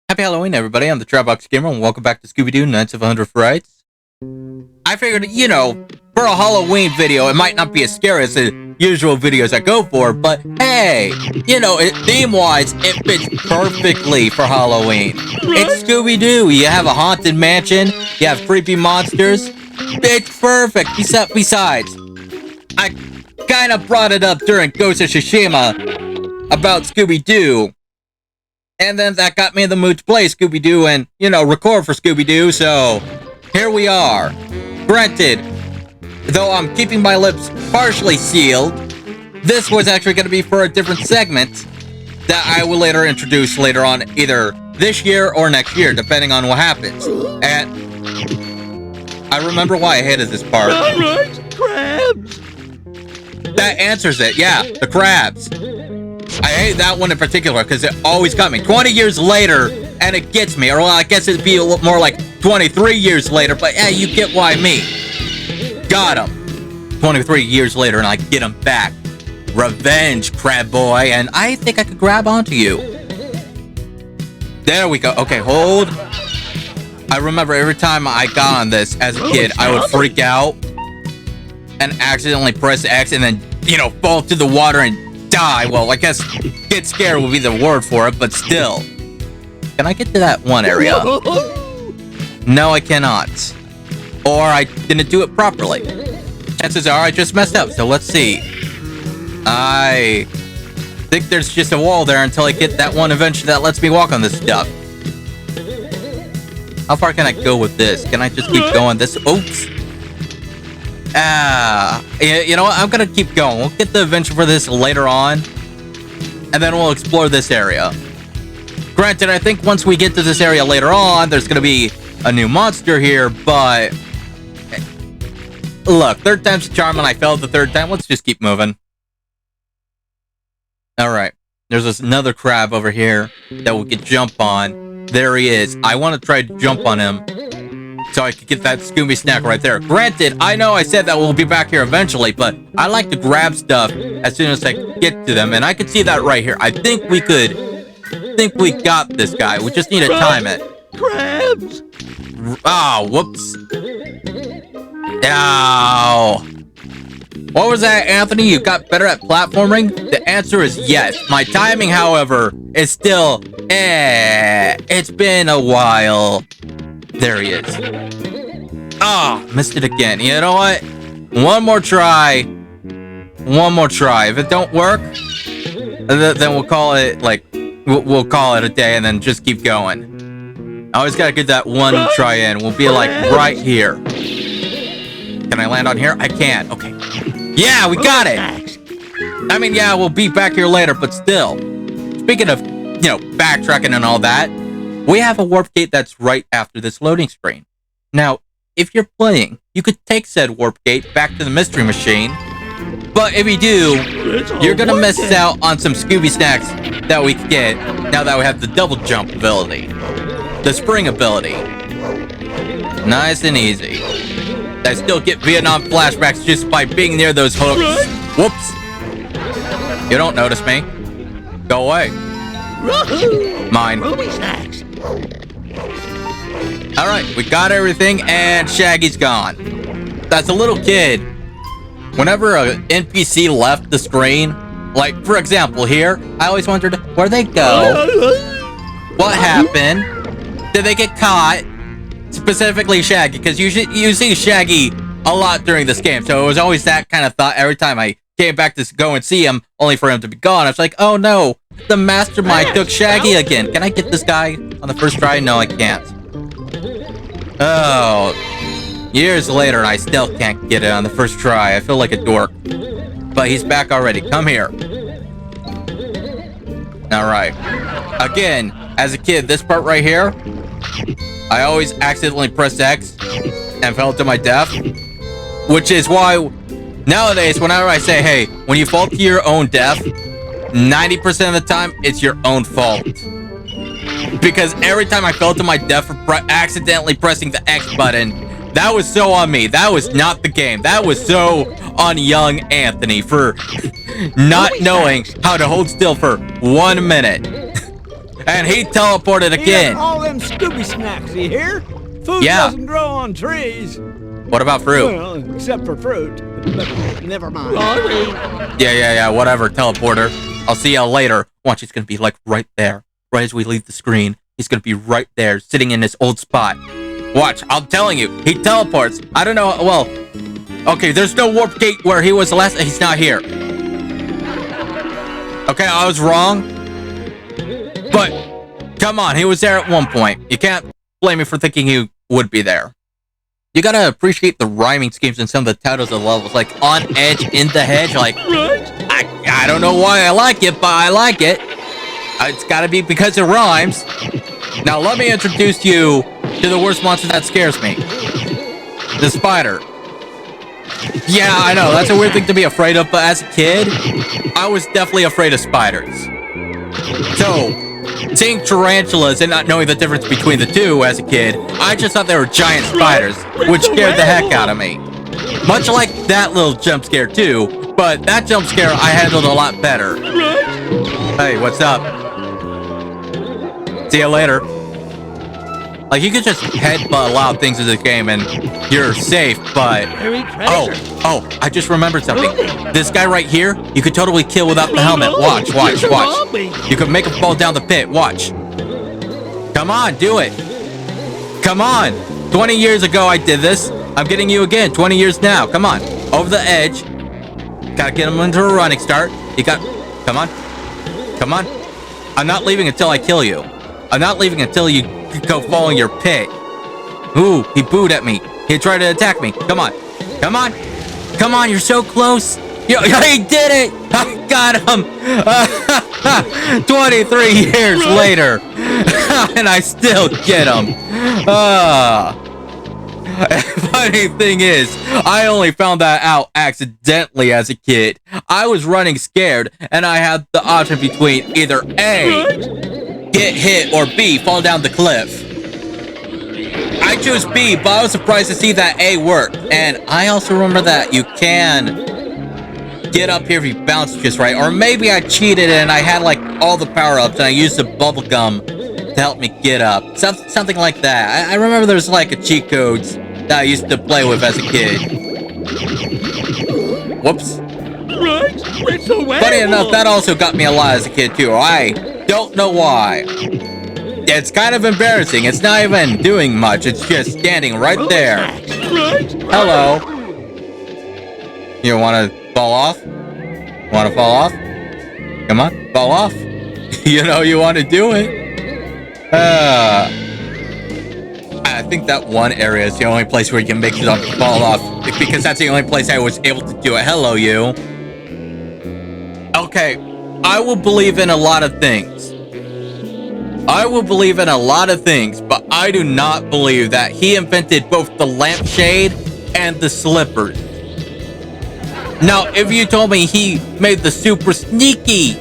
Happy Halloween, everybody. I'm the Trapbox Gamer, and welcome back to Scooby-Doo Nights of 100 Frights. I figured, for a Halloween video, it might not be as scary as the usual videos I go for, but hey, theme-wise, it fits perfectly for Halloween. It's Scooby-Doo. You have a haunted mansion, you have creepy monsters. It's perfect. Besides, I kind of brought it up during Ghost of Tsushima about Scooby-Doo. And then that got me in the mood to play Scooby-Doo and, record for Scooby-Doo, so here we are. Granted, though I'm keeping my lips partially sealed, this was actually going to be for a different segment that I will later introduce later on, either this year or next year, depending on what happens. And I remember why I hated this part. Alright, crabs! That answers it, yeah, the crabs. I hate that one in particular because it always got me. 20 years later, and it gets me. Or well, I guess it'd be a little more like 23 years later, but yeah, you get why me. Got him. 23 years later, and I get him back. Revenge, crab boy, and I think I could grab onto you. There we go. Okay, hold. I remember every time I got on this as a kid, I would freak out and accidentally press X and then, fall to the water and die. Well, I guess get scared would be the word for it, but still. Can I get to that one area? No, I cannot. Or I didn't do it properly. Chances are I just messed up, so let's see. I think there's just a wall there until I get that one invention that lets me walk on this stuff. How far can I go with this? Can I just keep going this? Oops. You know what? I'm gonna keep going. We'll get the invention for this later on, and then we'll explore this area. Granted, I think once we get to this area later on, there's gonna be a new monster here, but look, third time's the charm, and I failed the third time. Let's just keep moving. Alright, there's another crab over here that we could jump on. There he is. I want to try to jump on him so I could get that Scooby snack right there. Granted, I know I said that we'll be back here eventually, but I like to grab stuff as soon as I get to them, and I can see that right here. I think we got this guy. We just need to time it. Crabs! Oh, whoops. Ow. What was that, Anthony? You got better at platforming? The answer is yes. My timing, however, is still it's been a while. There he is. Oh, missed it again. You know what? One more try. If it don't work, then we'll call it we'll call it a day and then just keep going. I always gotta get that one try in. We'll be like right here. Can I land on here? I can. Okay. Yeah, we got it. I mean, yeah, we'll be back here later, but still. Speaking of, backtracking and all that, we have a warp gate that's right after this loading screen. Now, if you're playing, you could take said warp gate back to the mystery machine, but if you do, you're gonna miss out on some Scooby snacks that we can get now that we have the double jump ability, the spring ability. Nice and easy. I still get Vietnam flashbacks just by being near those hooks. Whoops. You don't notice me. Go away. Mine. Alright, we got everything, and Shaggy's gone. That's a little kid. Whenever an NPC left the screen, like, for example, here, I always wondered, where'd they go? What happened? Did they get caught? Specifically Shaggy, because you see Shaggy a lot during this game, so it was always that kind of thought every time I came back to go and see him, only for him to be gone. I was like, oh no, the mastermind took Shaggy again. Can I get this guy on the first try? No, I can't. Oh, years later, and I still can't get it on the first try. I feel like a dork. But he's back already. Come here. Alright. Again, as a kid, this part right here, I always accidentally pressed X and fell to my death, which is why nowadays, whenever I say, hey, when you fall to your own death, 90% of the time, it's your own fault. Because every time I fell to my death for accidentally pressing the X button, that was so on me. That was not the game. That was so on young Anthony for not knowing how to hold still for 1 minute. And he teleported He again. ate all them Scooby snacks, you hear? Food Yeah. doesn't grow on trees. What about fruit? Well, except for fruit. But never mind. Yeah, whatever, teleporter. I'll see y'all later. Watch, he's gonna be like right there. Right as we leave the screen. He's gonna be right there, sitting in his old spot. Watch, I'm telling you, he teleports. I don't know, well, okay, there's no warp gate where he was the last, he's not here. Okay, I was wrong. But, come on, he was there at one point. You can't blame me for thinking he would be there. You gotta appreciate the rhyming schemes in some of the titles of the levels, like On Edge, In the Hedge, like, I don't know why I like it, but I like it. It's gotta be because it rhymes. Now let me introduce you to the worst monster that scares me. The spider. Yeah, I know, that's a weird thing to be afraid of, but as a kid, I was definitely afraid of spiders. So, seeing tarantulas and not knowing the difference between the two as a kid, I just thought they were giant spiders, which scared the heck out of me. Much like that little jump scare too, but that jump scare I handled a lot better. Hey, what's up? See you later. Like, you could just headbutt a lot of things in this game and you're safe, but... Oh, I just remembered something. This guy right here, you could totally kill without the helmet. Watch. You could make him fall down the pit. Watch. Come on, do it. Come on. 20 years ago I did this. I'm getting you again. 20 years now. Come on. Over the edge. Gotta get him into a running start. Come on. Come on. I'm not leaving until I kill you. I'm not leaving until you go fall in your pit. Ooh, he booed at me. He tried to attack me. Come on. Come on. Come on, you're so close. Yo, he did it. I got him. 23 years later. And I still get him. Funny thing is, I only found that out accidentally as a kid. I was running scared, and I had the option between either A, get hit, or B, fall down the cliff. I chose B, but I was surprised to see that A worked. And I also remember that you can get up here if you bounce just right. Or maybe I cheated and I had like all the power-ups and I used the bubble gum to help me get up. Something like that. I remember there's like a cheat codes that I used to play with as a kid. Whoops. Funny enough, that also got me a lot as a kid too. I don't know why. It's kind of embarrassing. It's not even doing much. It's just standing right there. Hello. You want to fall off? Want to fall off? Come on, fall off. You know you want to do it. I think that one area is the only place where you can make something fall off, because that's the only place I was able to do it. Hello, you. Okay, I will believe in a lot of things. But I do not believe that he invented both the lampshade and the slippers. Now, if you told me he made the super sneaky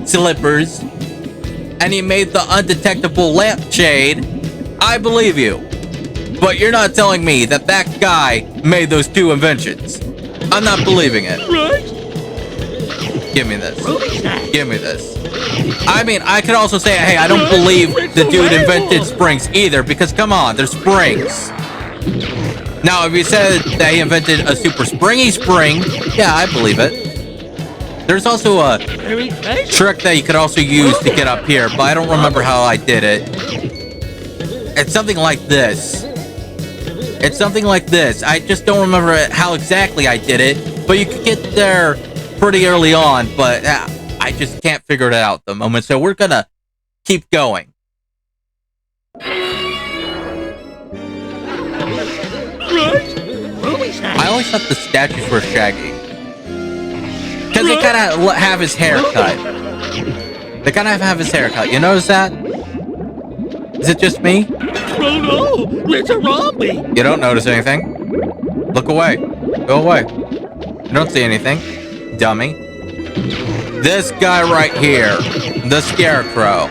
slippers and he made the undetectable lampshade, I believe you. But you're not telling me that that guy made those two inventions. I'm not believing it. Give me this. Give me this. I mean, I could also say, hey, I don't believe the dude invented springs either, because come on, there's springs. Now, if you said that he invented a super springy spring, yeah, I believe it. There's also a trick that you could also use to get up here, but I don't remember how I did it. It's something like this. It's something like this. I just don't remember how exactly I did it, but you could get there pretty early on, but I just can't figure it out at the moment, so we're gonna keep going. I always thought the statues were Shaggy, because they kind of have his hair cut. They kind of have his hair cut. You notice that? Is it just me? Oh no, it's a zombie. You don't notice anything? Look away. Go away. You don't see anything, dummy. This guy right here, the Scarecrow.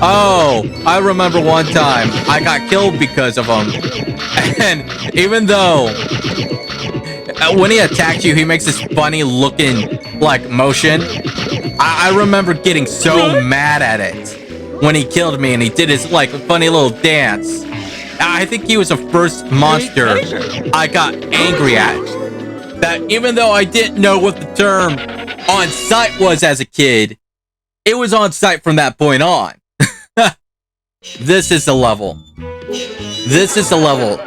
Oh, I remember one time I got killed because of him. And even though when he attacks you, he makes this funny looking like motion. I remember getting so mad at it when he killed me and he did his like funny little dance. I think he was the first monster I got angry at. That even though I didn't know what the term on sight was as a kid, it was on sight from that point on. This is the level. This is the level.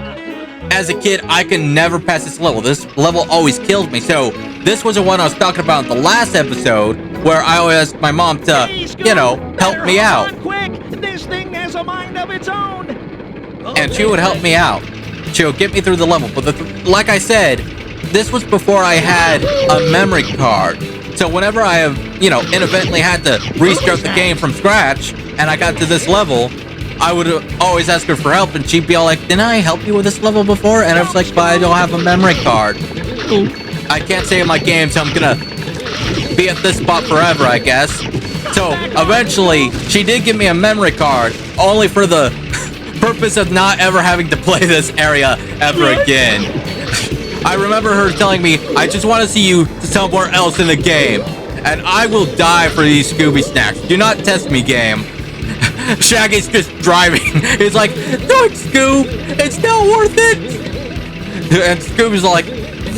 As a kid, I could never pass this level. This level always killed me. So this was the one I was talking about in the last episode, where I always asked my mom to, you know, help me out. Quick, this thing has a mind of its own. And she would help me out. She would get me through the level. But like I said, this was before I had a memory card. So whenever I have, you know, inadvertently had to restart the game from scratch, and I got to this level, I would always ask her for help, and she'd be all like, didn't I help you with this level before? And I was like, but I don't have a memory card. I can't save my game, so I'm gonna be at this spot forever, I guess. So eventually, she did give me a memory card, only for the purpose of not ever having to play this area ever again. I remember her telling me, I just want to see you somewhere else in the game, and I will die for these Scooby snacks. Do not test me, game. Shaggy's just driving. He's like, do it, Scoob. It's not worth it. And Scooby's like,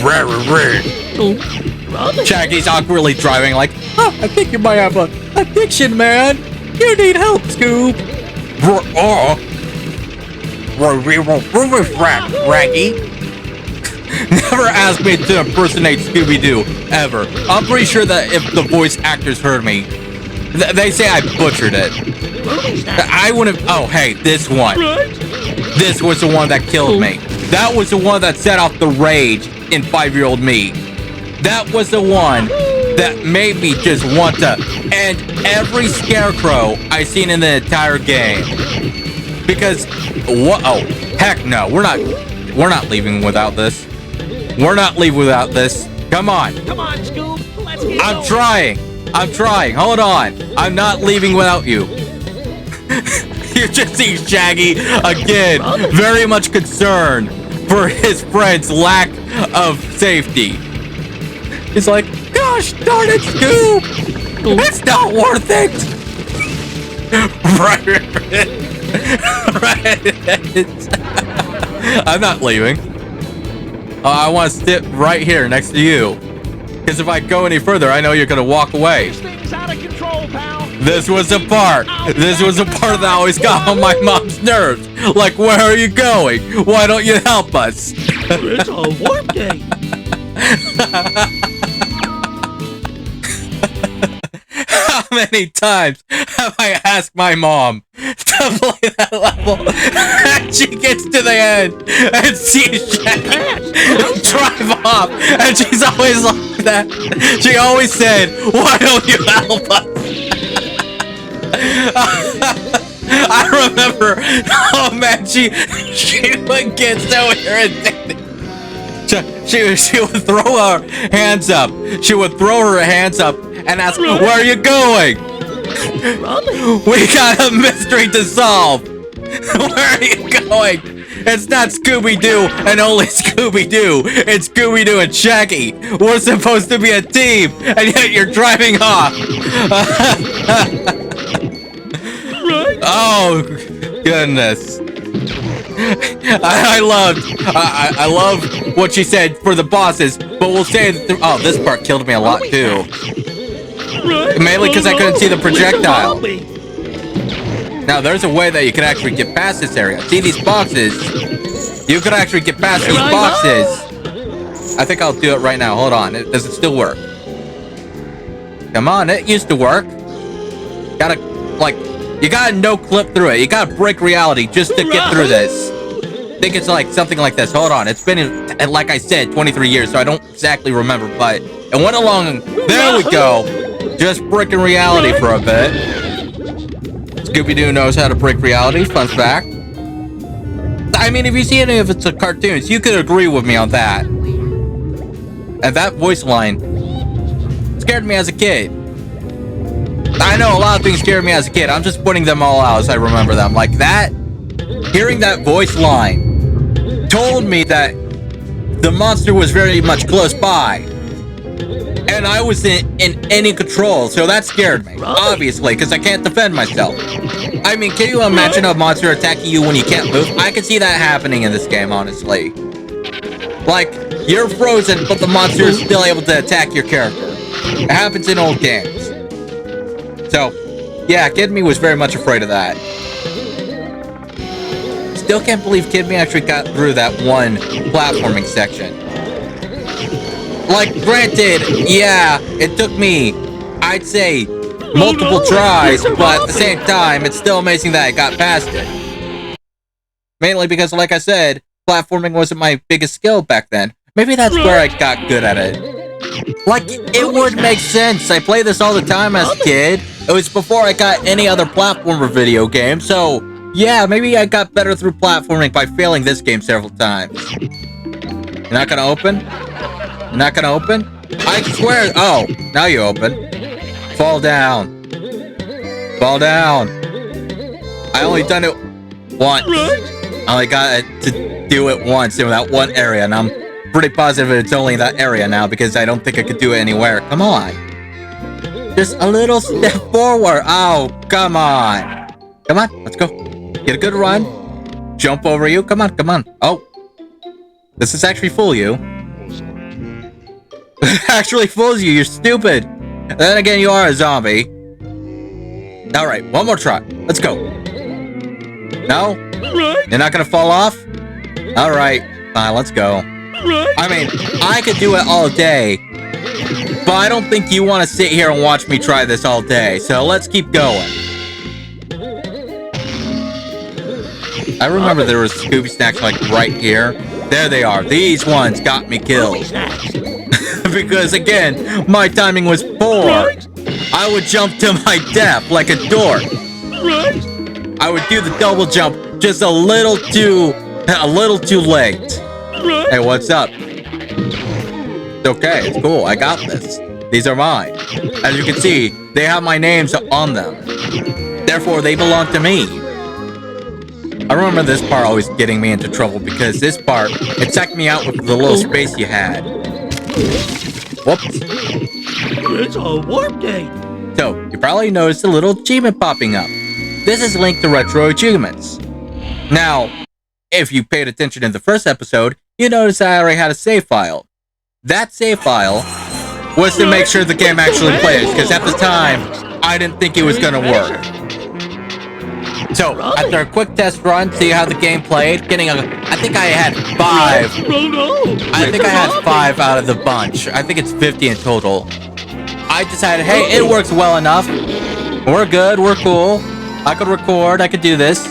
rah, rah, rah. Shaggy's awkwardly driving like, oh, I think you might have an addiction, man. You need help, Scoob. Raggy. Never ask me to impersonate Scooby-Doo, ever. I'm pretty sure that if the voice actors heard me, they say I butchered it. I wouldn't. Oh, hey, this one. This was the one that killed me. That was the one that set off the rage in 5-year-old me. That was the one that made me just want to end every scarecrow I seen in the entire game. Because what? Oh, heck no, we're not leaving without this. We're not leaving without this. Come on. Come on, Scoob. Let's get I'm trying. I'm trying. Hold on. I'm not leaving without you. You're just seeing Shaggy again, very much concerned for his friend's lack of safety. He's like, gosh darn it, Scoob! It's not worth it! Right. I'm not leaving. I want to sit right here next to you. Because if I go any further, I know you're going to walk away. This thing's out of control, pal. This was the part. This was the part that always got on my mom's nerves. Like, where are you going? Why don't you help us? It's a warp gate. How many times have I asked my mom to play that level? And she gets to the end and sees Shaggy drive off, and she's always like that. She always said, "Why don't you help us?" I remember. Oh man, she would get so irritated. She would throw her hands up. She would throw her hands up and ask, where are you going? We got a mystery to solve. Where are you going? It's not Scooby-Doo and only Scooby-Doo. It's Scooby-Doo and Shaggy. We're supposed to be a team, and yet you're driving off. Oh, goodness. I love what she said for the bosses, but we'll say that oh, this part killed me a lot too. Mainly because I couldn't see the projectile. Now there's a way that you can actually get past this area. See these boxes? You could actually get past these boxes. I think I'll do it right now. Hold on. Does it still work? Come on, it used to work. Gotta, like, you gotta no clip through it. You gotta break reality just to get through this. I think it's like something like this. Hold on. It's been, like I said, 23 years, so I don't exactly remember, but it went along. There we go. Just breaking reality for a bit. Scooby-Doo knows how to break reality. Fun fact. I mean, if you see any of its cartoons, you could agree with me on that. And that voice line scared me as a kid. I know a lot of things scared me as a kid. I'm just putting them all out as I remember them. Like that, hearing that voice line told me that the monster was very much close by. And I was in any control, so that scared me. Obviously, because I can't defend myself. I mean, can you imagine a monster attacking you when you can't move? I can see that happening in this game, honestly. Like, you're frozen, but the monster is still able to attack your character. It happens in old games. So, yeah, Kid Me was very much afraid of that. Still can't believe Kid Me actually got through that one platforming section. Like, granted, yeah, it took me, I'd say, multiple tries, but at the same time, it's still amazing that I got past it. Mainly because, like I said, platforming wasn't my biggest skill back then. Maybe that's where I got good at it. Like, it would make sense. I played this all the time as a kid. It was before I got any other platformer video game, so yeah, maybe I got better through platforming by failing this game several times. You're not gonna open? You're not gonna open? I swear. Oh, now you open. Fall down. Fall down. I only done it once. I only got it to do it once in that one area, and I'm pretty positive it's only that area now because I don't think I could do it anywhere. Come on. Just a little step forward. Oh, come on. Come on, let's go. Get a good run. Jump over you. Come on, come on. Oh. This is actually fool you. Actually fools you. You're stupid. And then again, you are a zombie. Alright, one more try. Let's go. No? You're not gonna fall off? Alright, fine, let's go. I mean, I could do it all day, but I don't think you want to sit here and watch me try this all day, so let's keep going. I remember there was Scooby snacks like right here. There they are. These ones got me killed. Because again, my timing was poor. I would jump to my death like a dork. I would do the double jump just a little too late. Hey, what's up? It's okay, it's cool, I got this. These are mine. As you can see, they have my names on them. Therefore, they belong to me. I remember this part always getting me into trouble because this part, it checked me out with the little space you had. Whoops. It's a warp gate. So, you probably noticed a little achievement popping up. This is linked to retro achievements. Now, if you paid attention in the first episode, you noticed I already had a save file. That save file was to make sure the game actually plays, because at the time, I didn't think it was gonna work. So, after a quick test run, see how the game played, I think I had 5. I think I had 5 out of the bunch. I think it's 50 in total. I decided, hey, it works well enough. We're good, we're cool. I could record, I could do this.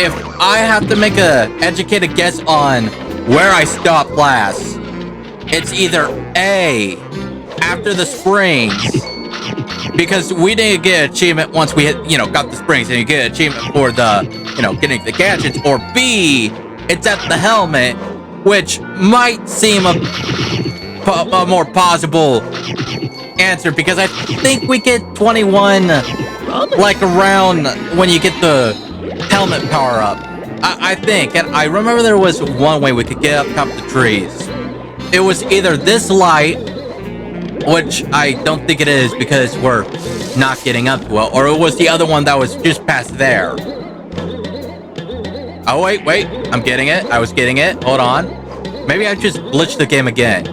If I have to make a educated guess on where I stopped last, it's either A, after the springs, because we didn't get an achievement once we got the springs, and you get an achievement for the, getting the gadgets, or B, it's at the helmet, which might seem a more plausible answer, because I think we get 21, like around when you get the helmet power up. I think, and I remember there was one way we could get up top of the trees. It was either this light, which I don't think it is because we're not getting up to it, or it was the other one that was just past there. Oh, wait, I'm getting it. I was getting it. Hold on. Maybe I just glitched the game again.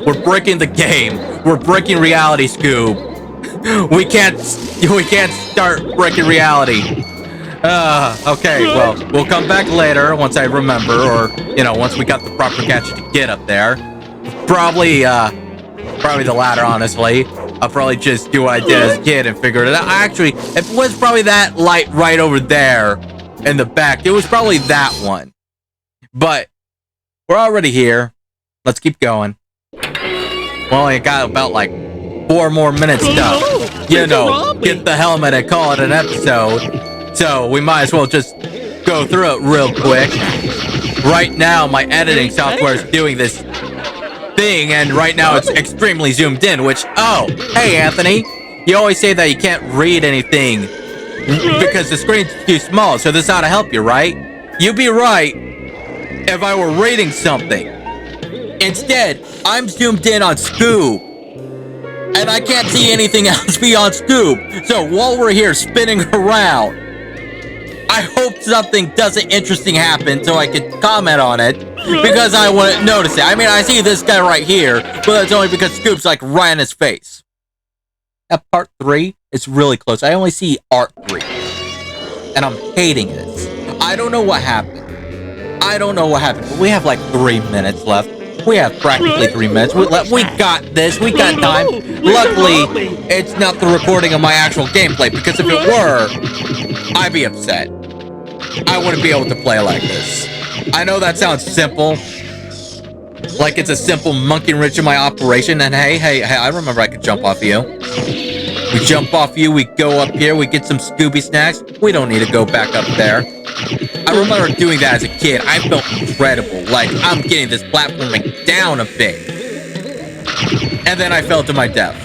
We're breaking the game. We're breaking reality, Scoob. We can't start breaking reality. Okay, well, we'll come back later once I remember, or, once we got the proper gadget to get up there. Probably the latter, honestly. I'll probably just do what I did as a kid and figure it out. Actually, it was probably that light right over there in the back. It was probably that one. But we're already here. Let's keep going. We only got about, 4 more minutes left. Get the helmet and call it an episode. So we might as well just go through it real quick. Right now, my editing software is doing this thing, and right now it's extremely zoomed in, which, oh, hey, Anthony, you always say that you can't read anything because the screen's too small, so this ought to help you, right? You'd be right if I were reading something. Instead, I'm zoomed in on Scoob. And I can't see anything else beyond Scoob. So while we're here spinning around, I hope something doesn't interesting happen so I can comment on it. Because I wouldn't notice it. I mean, I see this guy right here, but that's only because Scoob's like right in his face. At part 3, it's really close. I only see art 3. And I'm hating this. I don't know what happened. But we have like 3 minutes left. We have practically 3 minutes. We got this. We got time. Luckily, it's not the recording of my actual gameplay, because if it were, I'd be upset. I wouldn't be able to play like this. I know that sounds simple. Like it's a simple monkey wrench in my operation. And hey, I remember I could jump off you. We jump off you, we go up here, we get some Scooby snacks. We don't need to go back up there. I remember doing that as a kid. I felt incredible. Like, I'm getting this platforming down a bit. And then I fell to my death.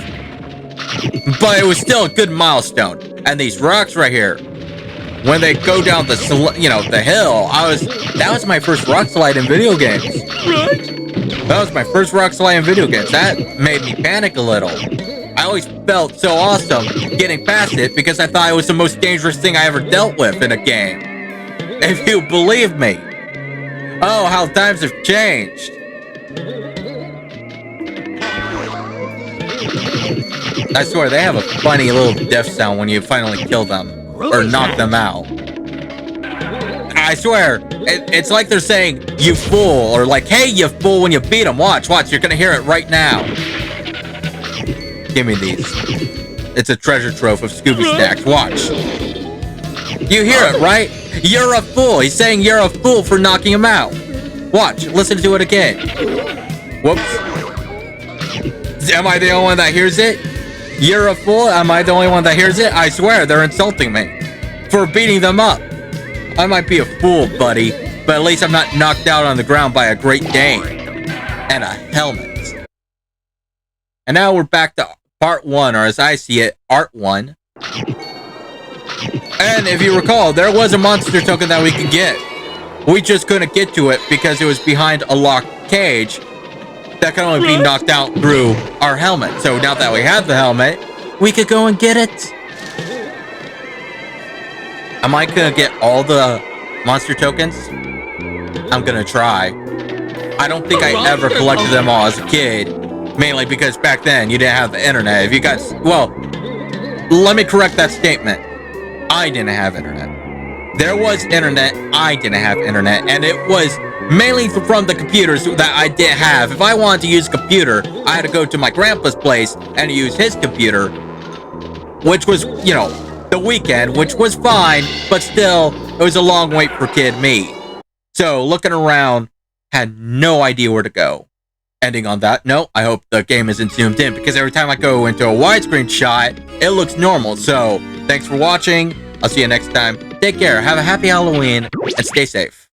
But it was still a good milestone. And these rocks right here, when they go down the hill, that was my first rock slide in video games. That was my first rock slide in video games. That made me panic a little. I always felt so awesome getting past it because I thought it was the most dangerous thing I ever dealt with in a game. If you believe me. Oh, how times have changed. I swear, they have a funny little death sound when you finally kill them or knock them out. I swear, it's like they're saying, you fool, or like, hey, you fool, when you beat them. Watch, you're gonna hear it right now. Give me these. It's a treasure trove of Scooby snacks. Watch. You hear it, right? You're a fool. He's saying you're a fool for knocking him out. Watch. Listen to it again. Whoops. Am I the only one that hears it? You're a fool? Am I the only one that hears it? I swear, they're insulting me for beating them up. I might be a fool, buddy, but at least I'm not knocked out on the ground by a Great Dane and a helmet. And now we're back to part 1, or as I see it, art 1. And if you recall, there was a monster token that we could get. We just couldn't get to it because it was behind a locked cage that can only be knocked out through our helmet. So now that we have the helmet, we could go and get it. Am I gonna get all the monster tokens? I'm gonna try. I don't think I ever collected them all as a kid. Mainly because back then, you didn't have the internet. If you got... Well, let me correct that statement. I didn't have internet. There was internet. I didn't have internet. And it was mainly from the computers that I did have. If I wanted to use a computer, I had to go to my grandpa's place and use his computer. Which was, the weekend, which was fine. But still, it was a long wait for kid me. So, looking around, had no idea where to go. Ending on that note, I hope the game isn't zoomed in, because every time I go into a widescreen shot, it looks normal. So, thanks for watching. I'll see you next time. Take care, have a happy Halloween, and stay safe.